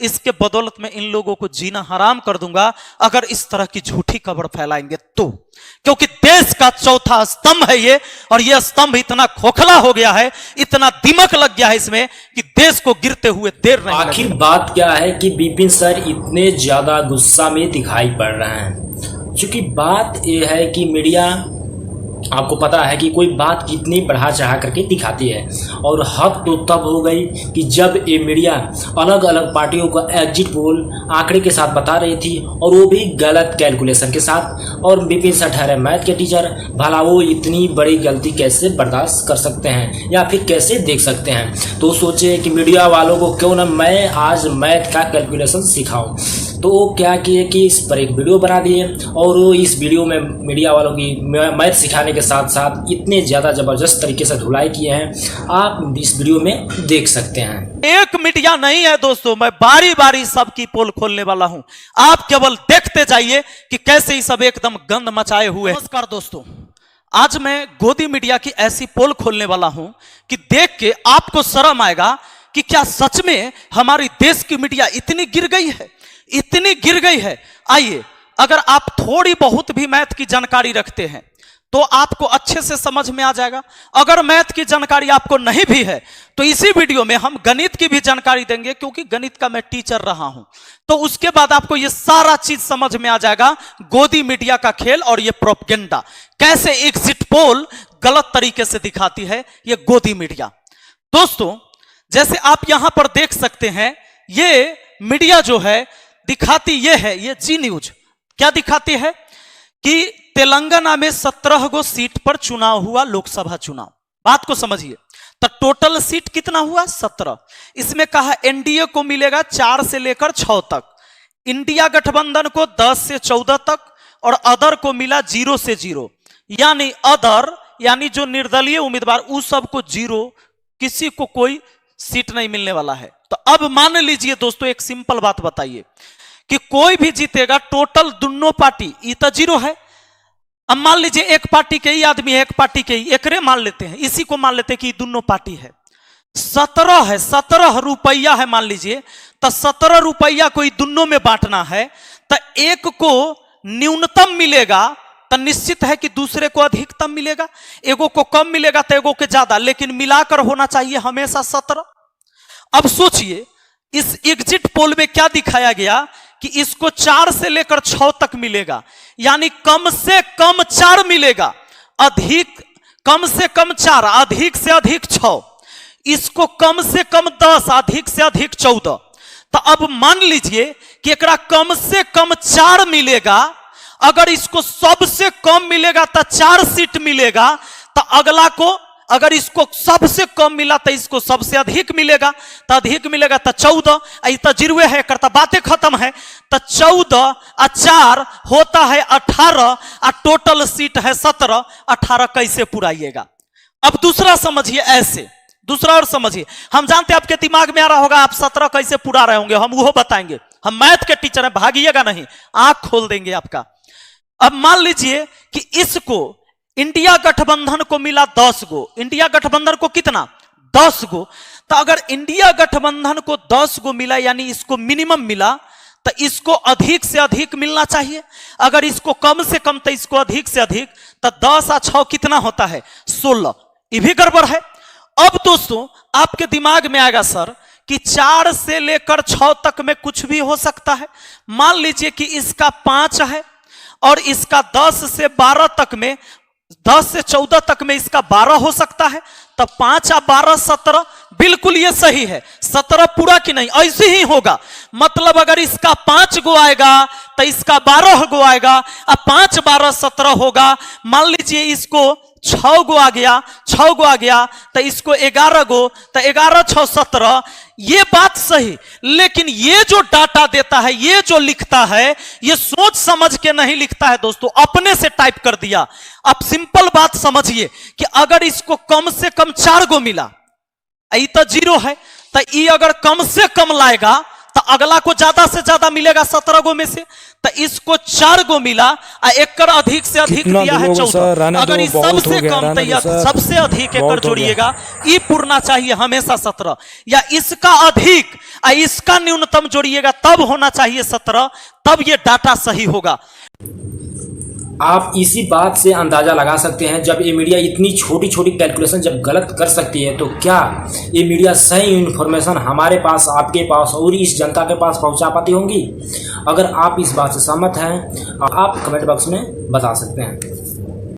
इसके बदौलत में इन लोगों को जीना हराम कर दूंगा अगर इस तरह की झूठी खबर फैलाएंगे तो, क्योंकि देश का चौथा स्तंभ है ये, और यह स्तंभ इतना खोखला हो गया है, इतना दिमक लग गया है इसमें कि देश को गिरते हुए देर नहीं लगेगी। आखिर बात क्या है कि विपिन सर इतने ज्यादा गुस्सा में दिखाई पड़ रहे हैं? क्योंकि बात यह है कि मीडिया, आपको पता है कि कोई बात कितनी बढ़ा चढ़ा करके दिखाती है, और हद तो तब हो गई कि जब ये मीडिया अलग अलग पार्टियों को एग्जिट पोल आंकड़े के साथ बता रही थी, और वो भी गलत कैलकुलेशन के साथ। और विपिन सर ठहरे मैथ के टीचर, भला वो इतनी बड़ी गलती कैसे बर्दाश्त कर सकते हैं या फिर कैसे देख सकते हैं? तो सोचे कि मीडिया वालों को क्यों ना मैं आज मैथ का कैलकुलेशन सिखाऊं। तो वो क्या किए कि इस पर एक वीडियो बना दिए, और वो इस वीडियो में मीडिया वालों की मैथ सिखाने के साथ साथ इतने ज़्यादा ज़बरदस्त तरीके से धुलाई किए हैं, आप इस वीडियो में देख सकते हैं। एक मीडिया नहीं है दोस्तों, मैं बारी बारी सबकी पोल खोलने वाला हूं, आप केवल देखते जाइए कि कैसे ही सब एकदम गंद मचाए हुए। नमस्कार दोस्तों, आज मैं गोदी मीडिया की ऐसी पोल खोलने वाला हूं कि देख के आपको शर्म आएगा कि क्या सच में हमारी देश की मीडिया इतनी गिर गई है, इतनी गिर गई है। आइए, अगर आप थोड़ी बहुत भी मैथ की जानकारी रखते हैं तो आपको अच्छे से समझ में आ जाएगा। अगर मैथ की जानकारी आपको नहीं भी है तो इसी वीडियो में हम गणित की भी जानकारी देंगे, क्योंकि गणित का मैं टीचर रहा हूं। तो उसके बाद आपको ये सारा चीज समझ में आ जाएगा, गोदी मीडिया का खेल और ये प्रोपेगेंडा कैसे एग्जिट पोल गलत तरीके से दिखाती है ये गोदी मीडिया। दोस्तों, जैसे आप यहां पर देख सकते हैं, ये मीडिया जो है दिखाती ये है, ये जी न्यूज क्या दिखाती है कि तेलंगाना में 17 गो सीट पर चुनाव हुआ, लोकसभा चुनाव। बात को समझिए, तो टोटल सीट कितना हुआ? 17। इसमें कहा एनडीए को मिलेगा 4 से लेकर 6 तक, इंडिया गठबंधन को 10 से 14 तक, और अदर को मिला 0 से 0, यानी अदर यानी जो निर्दलीय उम्मीदवार उस सबको 0, किसी को कोई सीट नहीं मिलने वाला है। तो अब मान लीजिए दोस्तों, एक सिंपल बात बताइए कि कोई भी जीतेगा, टोटल दोनों पार्टी, ये तो 0 है। अब मान लीजिए एक पार्टी के ही आदमी है, एक पार्टी के ही, एकरे मान लेते हैं, इसी को मान लेते हैं कि दोनों पार्टी है। 17 है, 17 रुपया है मान लीजिए, तो 17 रुपया को दोनों में बांटना है, तो एक को न्यूनतम मिलेगा तो निश्चित है कि दूसरे को अधिकतम मिलेगा, एगो को कम मिलेगा तो एगो के ज्यादा, लेकिन मिलाकर होना चाहिए हमेशा 17। अब सोचिए, इस एग्जिट पोल में क्या दिखाया गया कि इसको 4 से लेकर 6 तक मिलेगा, यानी कम से कम 4 मिलेगा, अधिक कम से कम 4, अधिक से अधिक 6, इसको कम से कम 10, अधिक से अधिक 14। तो अब मान लीजिए कि एकरा कम से कम 4 मिलेगा, अगर इसको सबसे कम मिलेगा तो 4 सीट मिलेगा, तो अगला को अगर इसको सबसे कम मिला तो इसको सबसे अधिक मिलेगा, तो अधिक मिलेगा तो 14, तो 0 है, करता बातें खत्म है। तो 14 और 4 होता है 18, और टोटल सीट है 17, 18 कैसे पुराइएगा? अब दूसरा समझिए, ऐसे दूसरा और समझिए, हम जानते हैं आपके दिमाग में आ रहा होगा आप 17 कैसे पुरा रहे होंगे, हम वो बताएंगे। हम मैथ के टीचर हैं, भागिएगा नहीं, आंख खोल देंगे आपका। अब मान लीजिए कि इसको इंडिया गठबंधन को मिला 10 गो, इंडिया गठबंधन को कितना? 10 गो। तो अगर इंडिया गठबंधन को 10 गो मिला, यानी इसको मिनिमम मिला, तो इसको अधिक से अधिक मिलना चाहिए। अगर इसको कम से कम तो इसको अधिक से अधिक, तो 10 और 6 कितना होता है? 16। ये भी गड़बड़ है। अब दोस्तों, आपके दिमाग में आएगा सर कि 4 से लेकर 6 तक में कुछ भी हो सकता है। मान लीजिए कि इसका 5 है और इसका 10 से 12 तक में, 10 से 14 तक में इसका 12 हो सकता है, तब 5 और 12 17, बिल्कुल ये सही है। 17 पूरा कि नहीं? ऐसे ही होगा। मतलब अगर इसका 5 गो आएगा तो इसका 12 गो आएगा, अब 5 12 17 होगा। मान लीजिए इसको 6 गो आ गया, 6 गो आ गया, तो इसको 11 गो, तो 11 6 17। ये बात सही, लेकिन ये जो डाटा देता है, ये जो लिखता है, ये सोच समझ के नहीं लिखता है दोस्तों, अपने से टाइप कर दिया। अब सिंपल बात समझिए कि अगर इसको कम से कम 4 गो मिला, ये तो 0 है, तो ये अगर कम से कम लाएगा तो अगला को ज्यादा से ज्यादा मिलेगा 17 गो में से, तो इसको 4 गो मिला, एकड़ अधिक से अधिक कितना दिया है दिलोगे सर? 14। रहने अगर दो, इस बहुत हो सबसे गया, कम रहने दो तैयार सर। सबसे अधिक एकड़ बहुत हो गया। जोड़िएगा, ये पूर्णा चाहिए हमेशा 17, या इसका अधिक इसका न्यूनतम जोड़िएगा तब होना चाहिए 17, तब ये डाटा सही होगा। आप इसी बात से अंदाज़ा लगा सकते हैं, जब ये मीडिया इतनी छोटी छोटी कैलकुलेशन जब गलत कर सकती है, तो क्या ये मीडिया सही इन्फॉर्मेशन हमारे पास, आपके पास और इस जनता के पास पहुंचा पाती होंगी? अगर आप इस बात से सहमत हैं, आप कमेंट बॉक्स में बता सकते हैं।